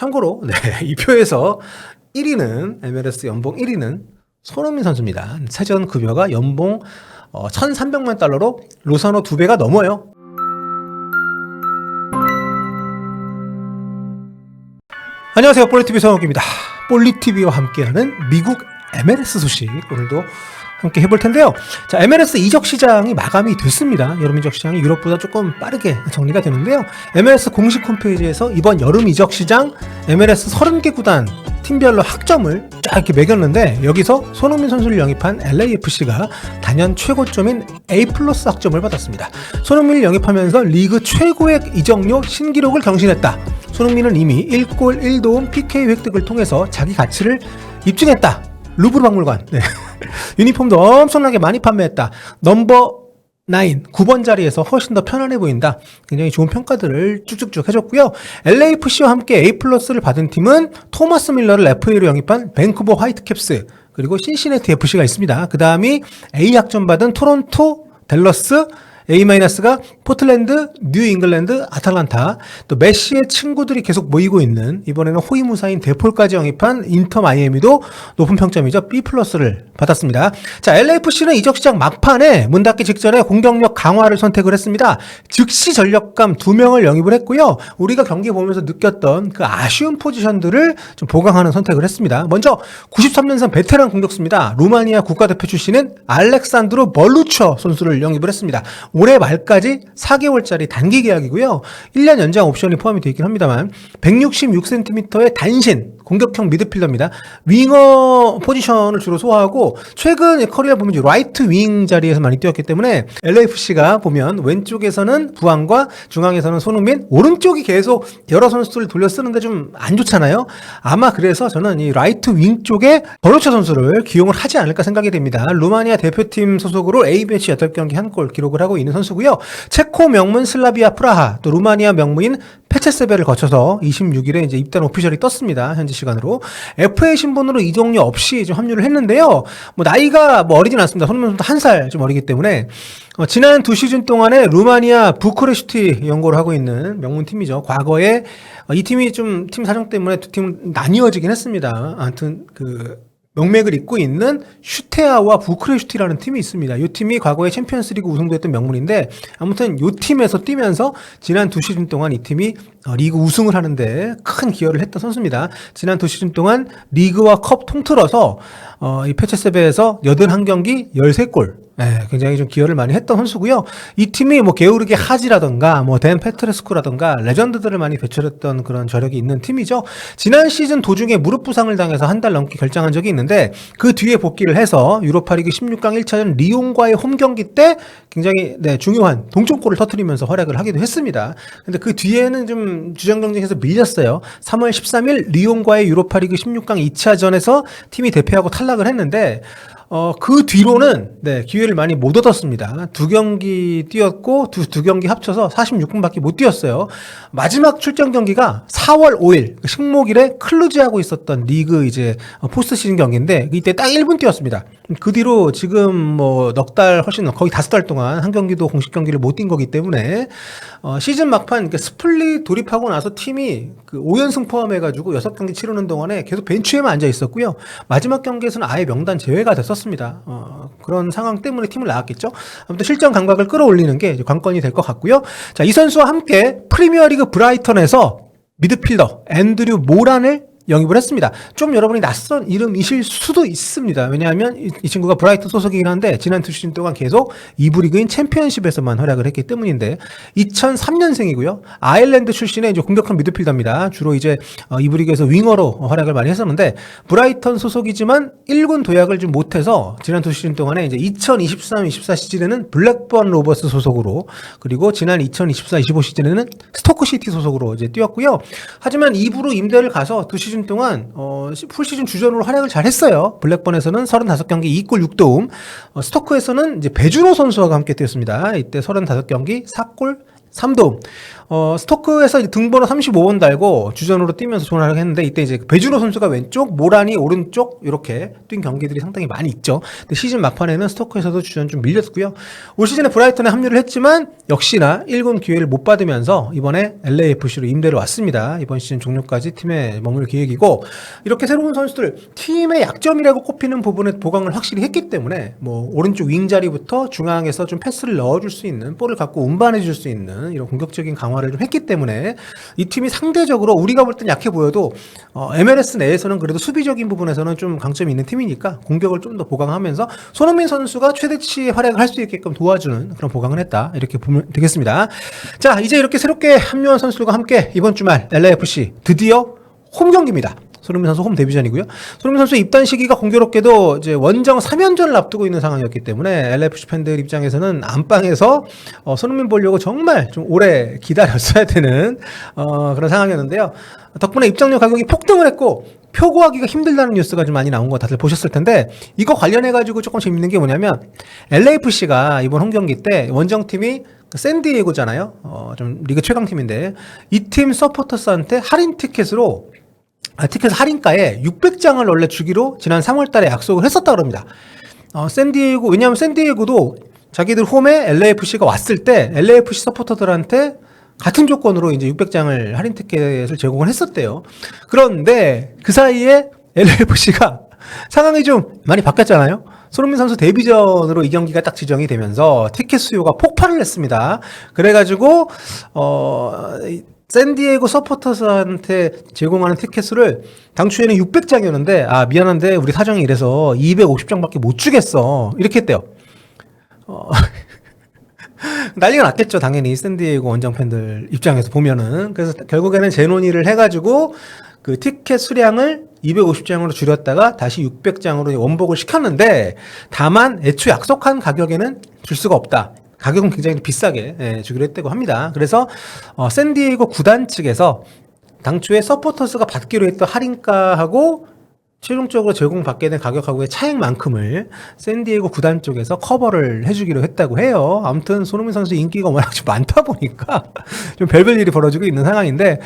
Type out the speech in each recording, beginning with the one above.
참고로 이 표에서 1위는 MLS 연봉 1위는 손흥민 선수입니다. 세전 급여가 연봉 1,300만 달러로 로사노 2배가 넘어요. 안녕하세요. 볼리TV 성욱입니다. 볼리TV와 함께하는 미국 MLS 소식 오늘도 함께 해볼 텐데요. 자, MLS 이적 시장이 마감이 됐습니다. 여름 이적 시장이 유럽보다 조금 빠르게 정리가 되는데요. MLS 공식 홈페이지에서 이번 여름 이적 시장 MLS 30개 구단 팀별로 학점을 쫙 이렇게 매겼는데, 여기서 손흥민 선수를 영입한 LAFC가 단연 최고점인 A+ 학점을 받았습니다. 손흥민을 영입하면서 리그 최고의 이적료 신기록을 경신했다. 손흥민은 이미 1골 1도움 PK 획득을 통해서 자기 가치를 입증했다. 루브르 박물관. 유니폼도 엄청나게 많이 판매했다. 넘버 9번 자리에서 훨씬 더 편안해 보인다. 굉장히 좋은 평가들을 쭉쭉쭉 해줬고요. LAFC와 함께 A+를 받은 팀은 토마스 밀러를 FA로 영입한 밴쿠버 화이트캡스, 그리고 신시내티 FC가 있습니다. 그 다음이 A 학점 받은 토론토 댈러스, A-가 포틀랜드, 뉴 잉글랜드, 아틀란타, 또 메시의 친구들이 계속 모이고 있는, 이번에는 호위무사인 데폴까지 영입한 인터 마이애미도 높은 평점이죠. B+를 받았습니다. 자, LAFC는 이적시장 막판에 문 닫기 직전에 공격력 강화를 선택을 했습니다. 즉시 전력감 2명을 영입을 했고요. 우리가 경기 보면서 느꼈던 그 아쉬운 포지션들을 좀 보강하는 선택을 했습니다. 먼저 93년생 베테랑 공격수입니다. 루마니아 국가대표 출신인 알렉산드로 벌루처 선수를 영입을 했습니다. 올해 말까지 4개월짜리 단기 계약이고요. 1년 연장 옵션이 포함이 되어 있긴 합니다만 166cm의 단신 공격형 미드필더입니다. 윙어 포지션을 주로 소화하고 최근 커리어 보면 라이트 윙 자리에서 많이 뛰었기 때문에 LAFC가 보면 왼쪽에서는 부안과 중앙에서는 손흥민, 오른쪽이 계속 여러 선수들을 돌려 쓰는데 좀 안 좋잖아요. 아마 그래서 저는 이 라이트 윙 쪽에 버루차 선수를 기용을 하지 않을까 생각이 됩니다. 루마니아 대표팀 소속으로 A매치 8경기 1골 기록을 하고 있는 선수고요. 체코 명문 슬라비아 프라하, 또 루마니아 명무인 페체세베를 거쳐서 26일에 이제 입단 오피셜이 떴습니다. 현지 시간으로. FA 신분으로 이적료 없이 좀 합류를 했는데요. 나이가 어리진 않습니다. 손흥민 선수도 1살 좀 어리기 때문에 지난 2시즌 동안에 루마니아 부쿠레슈티 연고를 하고 있는 명문 팀이죠. 과거에 이 팀이 좀 팀 사정 때문에 두 팀은 나뉘어지긴 했습니다. 아무튼 명맥을 잇고 있는 슈테아와 부쿠레슈티라는 팀이 있습니다. 이 팀이 과거에 챔피언스리그 우승도 했던 명문인데, 아무튼 이 팀에서 뛰면서 지난 2시즌 동안 이 팀이 리그 우승을 하는데 큰 기여를 했던 선수입니다. 지난 2시즌 동안 리그와 컵 통틀어서 이 페체세베에서 81경기 13골, 굉장히 좀 기여를 많이 했던 선수고요. 이 팀이 게오르게 하지라던가 댄 페트레스쿠라던가 레전드들을 많이 배출했던 그런 저력이 있는 팀이죠. 지난 시즌 도중에 무릎 부상을 당해서 한 달 넘게 결장한 적이 있는데, 그 뒤에 복귀를 해서 유로파리그 16강 1차전 리옹과의 홈 경기 때 굉장히 중요한 동점골을 터뜨리면서 활약을 하기도 했습니다. 근데 그 뒤에는 좀 주전 경쟁에서 밀렸어요. 3월 13일 리옹과의 유로파리그 16강 2차전에서 팀이 대패하고 탈락을 했는데, 그 뒤로는 기회를 많이 못 얻었습니다. 2경기 뛰었고 두 경기 합쳐서 46분밖에 못 뛰었어요. 마지막 출전 경기가 4월 5일 식목일에 클루지하고 있었던 리그 이제 포스트 시즌 경기인데, 이때 딱 1분 뛰었습니다. 그 뒤로 지금 넉 달, 훨씬 거의 5달 동안 한 경기도 공식 경기를 못 뛴 거기 때문에 시즌 막판 스플릿 돌입하고 나서 팀이 5연승 포함해가지고 6경기 치르는 동안에 계속 벤치에만 앉아 있었고요. 마지막 경기에서는 아예 명단 제외가 됐었습니다. 그런 상황 때문에 팀을 나왔겠죠. 아무튼 실전 감각을 끌어올리는 게 이제 관건이 될 것 같고요. 자, 이 선수와 함께 프리미어리그 브라이턴에서 미드필더 앤드류 모란을 영입을 했습니다. 좀 여러분이 낯선 이름이실 수도 있습니다. 왜냐하면 이 친구가 브라이튼 소속이긴 한데 지난 2시즌 동안 계속 2부 리그인 챔피언십에서만 활약을 했기 때문인데, 2003년생이고요. 아일랜드 출신의 이제 공격형 미드필더입니다. 주로 이제 2부 리그에서 윙어로 활약을 많이 했었는데, 브라이턴 소속이지만 1군 도약을 좀 못해서 지난 2시즌 동안에 이제 2023-24 시즌에는 블랙번 로버스 소속으로, 그리고 지난 2024-25 시즌에는 스토크 시티 소속으로 이제 뛰었고요. 하지만 2부로 임대를 가서 2시즌 동안 풀시즌 주전으로 활약을 잘 했어요. 블랙번에서는 35경기 2골 6도움, 스토크에서는 이제 배준호 선수와 함께 뛰었습니다. 이때 35경기 4골 3도움. 스토크에서 등번호 35번 달고 주전으로 뛰면서 조언을 했는데 이때 이제 배준호 선수가 왼쪽, 모란이 오른쪽 이렇게 뛴 경기들이 상당히 많이 있죠. 근데 시즌 막판에는 스토크에서도 주전 좀 밀렸고요. 올 시즌에 브라이턴에 합류를 했지만 역시나 1군 기회를 못 받으면서 이번에 LAFC로 임대를 왔습니다. 이번 시즌 종료까지 팀에 머물 계획이고 이렇게 새로운 선수들 팀의 약점이라고 꼽히는 부분에 보강을 확실히 했기 때문에 뭐 오른쪽 윙 자리부터 중앙에서 좀 패스를 넣어줄 수 있는 볼을 갖고 운반해줄 수 있는 이런 공격적인 강화를 좀 했기 때문에 이 팀이 상대적으로 우리가 볼 땐 약해 보여도 MLS 내에서는 그래도 수비적인 부분에서는 좀 강점이 있는 팀이니까 공격을 좀 더 보강하면서 손흥민 선수가 최대치의 활약을 할 수 있게끔 도와주는 그런 보강을 했다 이렇게 보면 되겠습니다. 자, 이제 이렇게 새롭게 합류한 선수들과 함께 이번 주말 LAFC 드디어 홈 경기입니다. 손흥민 선수 홈 데뷔전이고요. 손흥민 선수 입단 시기가 공교롭게도 이제 원정 3연전을 앞두고 있는 상황이었기 때문에 LAFC 팬들 입장에서는 안방에서 손흥민 보려고 정말 좀 오래 기다렸어야 되는 그런 상황이었는데요. 덕분에 입장료 가격이 폭등을 했고 표고하기가 힘들다는 뉴스가 좀 많이 나온 거 다들 보셨을 텐데 이거 관련해가지고 조금 재밌는 게 뭐냐면 LAFC가 이번 홈 경기 때 원정팀이 샌디에고잖아요. 좀 리그 최강팀인데 이 팀 서포터스한테 할인 티켓으로 티켓 할인가에 600장을 원래 주기로 지난 3월 달에 약속을 했었다고 합니다. 샌디에고, 왜냐하면 샌디에고도 자기들 홈에 LAFC가 왔을 때 LAFC 서포터들한테 같은 조건으로 이제 600장을 할인 티켓을 제공을 했었대요. 그런데 그 사이에 LAFC가 상황이 좀 많이 바뀌었잖아요. 손흥민 선수 데뷔전으로 이 경기가 딱 지정이 되면서 티켓 수요가 폭발을 했습니다. 그래가지고 샌디에고 서포터스한테 제공하는 티켓 수를 당초에는 600장이었는데 미안한데 우리 사정이 이래서 250장밖에 못 주겠어 이렇게 했대요. 난리가 났겠죠 당연히 샌디에고 원정 팬들 입장에서 보면은. 그래서 결국에는 재논의를 해가지고 그 티켓 수량을 250장으로 줄였다가 다시 600장으로 원복을 시켰는데 다만 애초에 약속한 가격에는 줄 수가 없다. 가격은 굉장히 비싸게 주기로 했다고 합니다. 그래서 샌디에고 구단 측에서 당초에 서포터스가 받기로 했던 할인가하고 최종적으로 제공받게 된 가격하고의 차액만큼을 샌디에고 구단 쪽에서 커버를 해주기로 했다고 해요. 아무튼 손흥민 선수 인기가 워낙 좀 많다 보니까 좀 별별 일이 벌어지고 있는 상황인데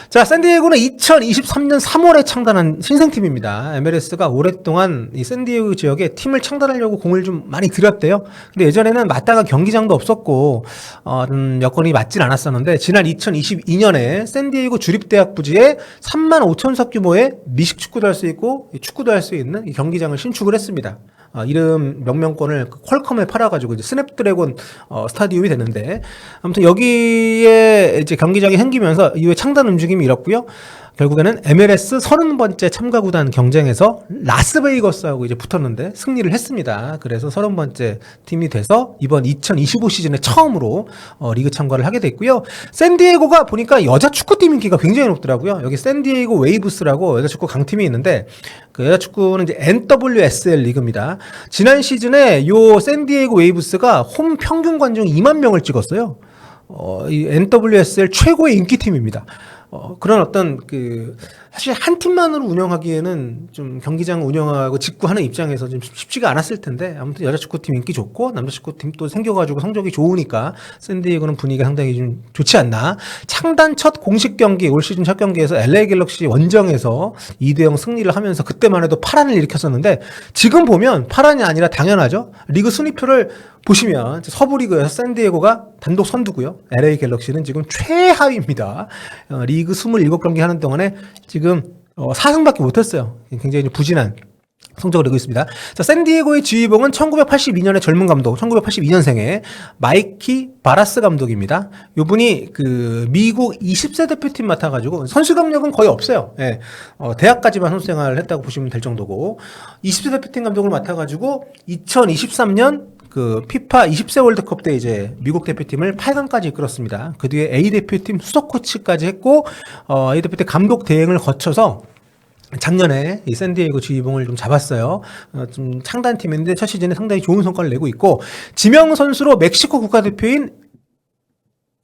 자, 샌디에고는 2023년 3월에 창단한 신생팀입니다. MLS가 오랫동안 이 샌디에고 지역에 팀을 창단하려고 공을 좀 많이 들였대요. 근데 예전에는 마땅한 경기장도 없었고 여건이 맞진 않았었는데 지난 2022년에 샌디에고 주립대학 부지에 3만 5천석 규모의 미식 축구도 할 수 있고 축구도 할 수 있는 이 경기장을 신축을 했습니다. 이름 명명권을 퀄컴에 팔아가지고 이제 스냅드래곤 스타디움이 됐는데 아무튼 여기에 이제 경기장이 생기면서 이후에 창단 움직임이 일었고요. 결국에는 MLS 30번째 참가 구단 경쟁에서 라스베이거스하고 이제 붙었는데 승리를 했습니다. 그래서 30번째 팀이 돼서 이번 2025 시즌에 처음으로 리그 참가를 하게 됐고요. 샌디에고가 보니까 여자 축구팀 인기가 굉장히 높더라고요. 여기 샌디에고 웨이브스라고 여자 축구 강팀이 있는데 그 여자 축구는 이제 NWSL 리그입니다. 지난 시즌에 요 샌디에고 웨이브스가 홈 평균 관중 2만 명을 찍었어요. 이 NWSL 최고의 인기팀입니다. 그런 어떤 사실 한 팀만으로 운영하기에는 좀 경기장 운영하고 직구하는 입장에서 좀 쉽지가 않았을 텐데 아무튼 여자 축구팀 인기 좋고 남자 축구팀 또 생겨가지고 성적이 좋으니까 샌디에고는 분위기가 상당히 좀 좋지 않나. 창단 첫 공식 경기 올 시즌 첫 경기에서 LA 갤럭시 원정에서 2대0 승리를 하면서 그때만 해도 파란을 일으켰었는데 지금 보면 파란이 아니라 당연하죠. 리그 순위표를 보시면 서부 리그에서 샌디에고가 단독 선두고요. LA 갤럭시는 지금 최하위입니다. 리그 27경기 하는 동안에 지금 4승밖에 못했어요. 굉장히 부진한 성적을 내고 있습니다. 자, 샌디에고의 지휘봉은 1982년의 젊은 감독, 1982년생의 마이키 바라스 감독입니다. 요분이 미국 20세 대표팀 맡아가지고 선수 경력은 거의 없어요. 예. 대학까지만 선수 생활을 했다고 보시면 될 정도고 20세 대표팀 감독을 맡아가지고 2023년 피파 20세 월드컵 때 이제 미국 대표팀을 8강까지 이끌었습니다. 그 뒤에 A 대표팀 수석 코치까지 했고, A 대표팀 감독 대행을 거쳐서 작년에 이 샌디에고 지휘봉을 좀 잡았어요. 좀 창단팀인데 첫 시즌에 상당히 좋은 성과를 내고 있고, 지명 선수로 멕시코 국가대표인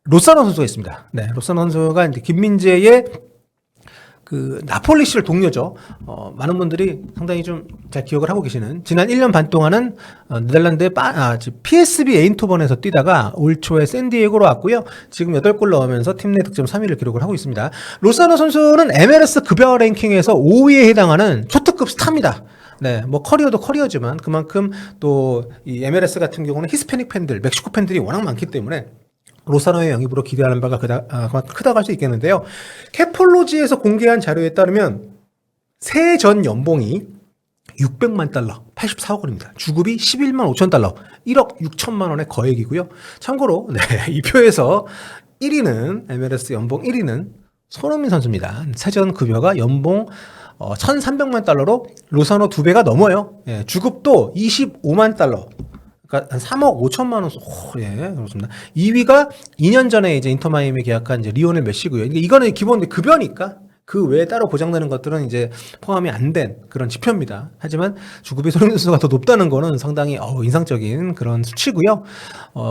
로사노 선수가 있습니다. 네, 로사노 선수가 이제 김민재의 그 나폴리시를 동료죠. 많은 분들이 상당히 좀 잘 기억을 하고 계시는 지난 1년 반 동안은 네덜란드의 PSV 에인토번에서 뛰다가 올 초에 샌디에고로 왔고요. 지금 8골 넣으면서 팀 내 득점 3위를 기록을 하고 있습니다. 로사노 선수는 MLS 급여 랭킹에서 5위에 해당하는 초특급 스타입니다. 네, 뭐 커리어도 커리어지만 그만큼 또 이 MLS 같은 경우는 히스패닉 팬들, 멕시코 팬들이 워낙 많기 때문에 로사노의 영입으로 기대하는 바가 그만큼 크다고 할 수 있겠는데요. 캐폴로지에서 공개한 자료에 따르면 세전 연봉이 600만 달러, 84억 원입니다. 주급이 11만 5천 달러, 1억 6천만 원의 거액이고요. 참고로 이 표에서 1위는 MLS 연봉 1위는 손흥민 선수입니다. 세전 급여가 연봉 1,300만 달러로 로사노 2배가 넘어요. 예, 주급도 25만 달러. 그러니까 한 3억 5천만 원. 예, 그렇습니다. 2위가 2년 전에 이제 인터마이애미 계약한 이제 리오넬 메시고요. 이거는 기본 급여니까 그 외에 따로 보장되는 것들은 이제 포함이 안 된 그런 지표입니다. 하지만 주급이 손흥민 선수가 더 높다는 거는 상당히 인상적인 그런 수치고요.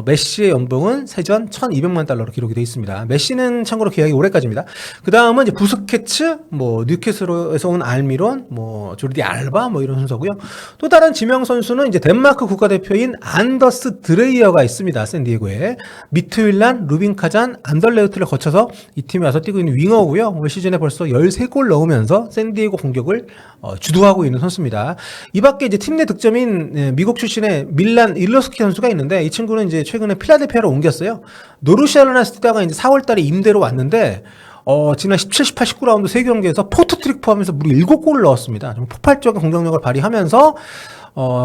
메시의 연봉은 세전 1,200만 달러로 기록이 되어 있습니다. 메시는 참고로 계약이 올해까지입니다. 그 다음은 이제 부스케츠, 뉴캐슬에서 온 알미론, 조르디 알바, 이런 순서고요. 또 다른 지명 선수는 이제 덴마크 국가대표인 안더스 드레이어가 있습니다. 샌디에고에. 미트윌란, 루빈 카잔, 안덜레우트를 거쳐서 이 팀에 와서 뛰고 있는 윙어고요. 올 시즌에 벌써 13골 넣으면서 샌디에고 공격을 주도하고 있는 선수입니다. 이 밖에 이제 팀 내 득점인 미국 출신의 밀란 일러스키 선수가 있는데 이 친구는 이제 최근에 필라델피아로 옮겼어요. 노르시아르나스 뛰다가 이제 4월달에 임대로 왔는데 지난 17, 18, 19라운드 3경기에서 포트트릭 포함해서 무려 7골을 넣었습니다. 좀 폭발적인 공격력을 발휘하면서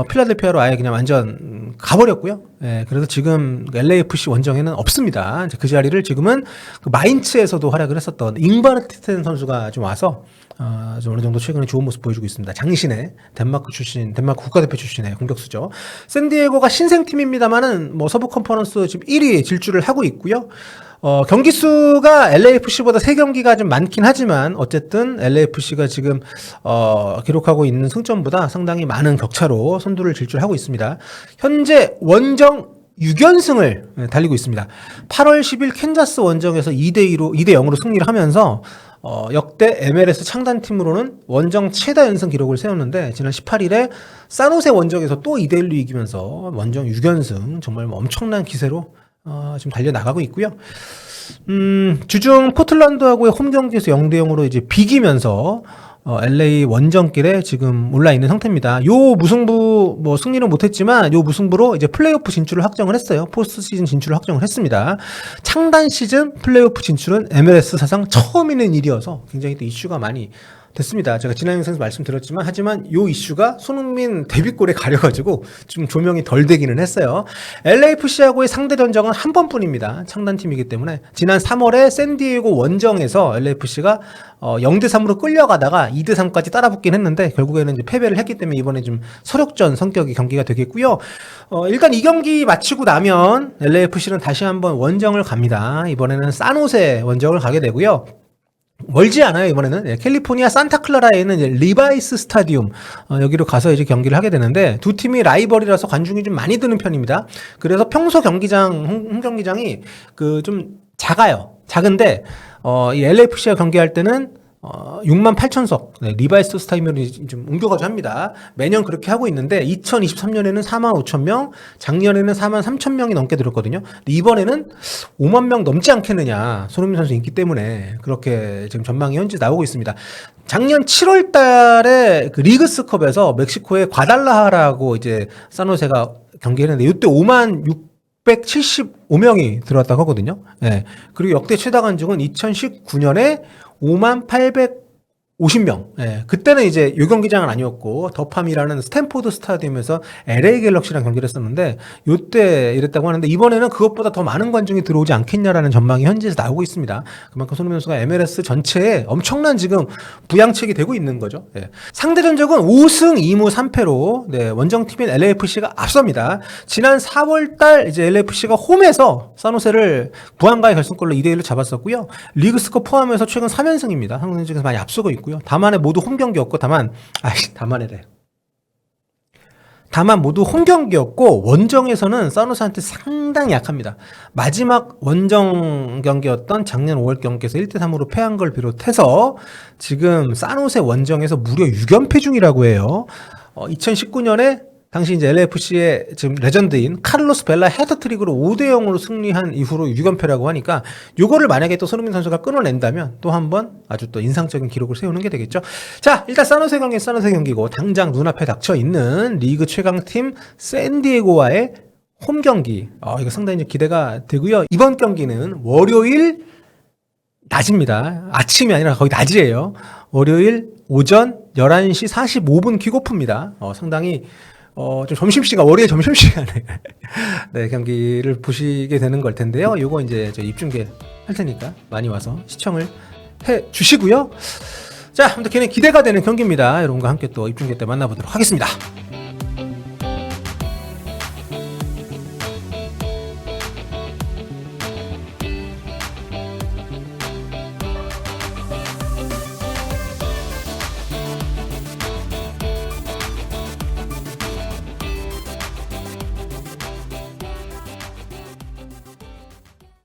필라델피아로 아예 그냥 완전 가버렸고요. 예, 그래서 지금 LAFC 원정에는 없습니다. 이제 그 자리를 지금은 그 마인츠에서도 활약을 했었던 잉바르티텐 선수가 좀 와서 좀 어느 정도 최근에 좋은 모습 보여주고 있습니다. 장신의 덴마크 국가대표 출신의 공격수죠. 샌디에고가 신생팀입니다만은 서부 컨퍼런스 지금 1위 질주를 하고 있고요. 경기 수가 LAFC보다 3경기가 좀 많긴 하지만 어쨌든 LAFC가 지금 기록하고 있는 승점보다 상당히 많은 격차로 선두를 질주하고 있습니다. 현재 원정 6연승을 달리고 있습니다. 8월 10일 캔자스 원정에서 2대 0으로 승리를 하면서 역대 MLS 창단팀으로는 원정 최다 연승 기록을 세웠는데 지난 18일에 산호세 원정에서 또 2대 1로 이기면서 원정 6연승 정말 엄청난 기세로 지금 달려나가고 있고요. 주중 포틀랜드하고의 홈 경기에서 0대 0으로 이제 비기면서 LA 원정길에 지금 올라 있는 상태입니다. 요 무승부 승리는 못했지만 요 무승부로 이제 플레이오프 진출을 확정을 했어요. 포스트 시즌 진출을 확정을 했습니다. 창단 시즌 플레이오프 진출은 MLS 사상 처음 있는 일이어서 굉장히 또 이슈가 많이 됐습니다. 제가 지난 영상에서 말씀드렸지만 하지만 요 이슈가 손흥민 데뷔골에 가려가지고 좀 조명이 덜 되기는 했어요. LAFC하고의 상대 전적은 한 번뿐입니다. 창단팀이기 때문에 지난 3월에 샌디에고 원정에서 LAFC가 0대 3으로 끌려가다가 2대 3까지 따라붙긴 했는데 결국에는 이제 패배를 했기 때문에 이번에 좀 서력전 성격의 경기가 되겠고요. 일단 이 경기 마치고 나면 LAFC는 다시 한번 원정을 갑니다. 이번에는 산호세 원정을 가게 되고요. 멀지 않아요. 이번에는 캘리포니아 산타클라라에 있는 이제 리바이스 스타디움 여기로 가서 이제 경기를 하게 되는데 두 팀이 라이벌이라서 관중이 좀 많이 드는 편입니다. 그래서 평소 홈 경기장이 좀 작은데 이 LAFC가 경기할 때는 6만 8천석 리바이스 스타디움으로 좀 옮겨가지고 합니다. 매년 그렇게 하고 있는데 2023년에는 4만 5천 명, 작년에는 4만 3천 명이 넘게 들었거든요. 근데 이번에는 5만 명 넘지 않겠느냐. 손흥민 선수 인기 때문에 그렇게 지금 전망이 현재 나오고 있습니다. 작년 7월 달에 그 리그스컵에서 멕시코의 과달라하라고 이제 산호세가 경기했는데 이때 5만 675명이 들어왔다고 하거든요. 예. 그리고 역대 최다 관중은 2019년에 5만 850명. 예. 그때는 이제 요 경기장은 아니었고 더팜이라는 스탠포드 스타디움에서 LA 갤럭시랑 경기를 했었는데 요때 이랬다고 하는데 이번에는 그것보다 더 많은 관중이 들어오지 않겠냐라는 전망이 현지에서 나오고 있습니다. 그만큼 손흥민 선수가 MLS 전체에 엄청난 지금 부양책이 되고 있는 거죠. 예. 상대 전적은 5승 2무 3패로 원정팀인 LAFC가 앞섭니다. 지난 4월달 이제 LAFC가 홈에서 산호세를 부안가의 결승골로 2대 1로 잡았었고요. 리그스컵 포함해서 최근 3연승입니다. 한국 선수가 많이 앞서고 있고요. 다만에 모두 홈 경기였고 다만이래. 다만 모두 홈 경기였고 원정에서는 사노스한테 상당히 약합니다. 마지막 원정 경기였던 작년 5월 경기에서 1대3으로 패한 걸 비롯해서 지금 사노스 원정에서 무려 6연패 중이라고 해요. 2019년에 당시 이제 LAFC의 지금 레전드인 카를로스 벨라 헤더트릭으로 5대0으로 승리한 이후로 6연패라고 하니까 요거를 만약에 또 손흥민 선수가 끊어낸다면 또 한번 아주 또 인상적인 기록을 세우는 게 되겠죠. 자, 일단 사노세 경기고 당장 눈앞에 닥쳐 있는 리그 최강팀 샌디에고와의 홈 경기. 이거 상당히 이제 기대가 되고요. 이번 경기는 월요일 낮입니다. 아침이 아니라 거의 낮이에요. 월요일 오전 11시 45분 킥오프입니다. 상당히 좀 점심시간, 월요일 점심시간에 네, 경기를 보시게 되는 걸 텐데요. 요거 이제 저 입중계 할 테니까 많이 와서 시청을 해 주시고요. 자, 아무튼 기대가 되는 경기입니다. 여러분과 함께 또 입중계 때 만나보도록 하겠습니다.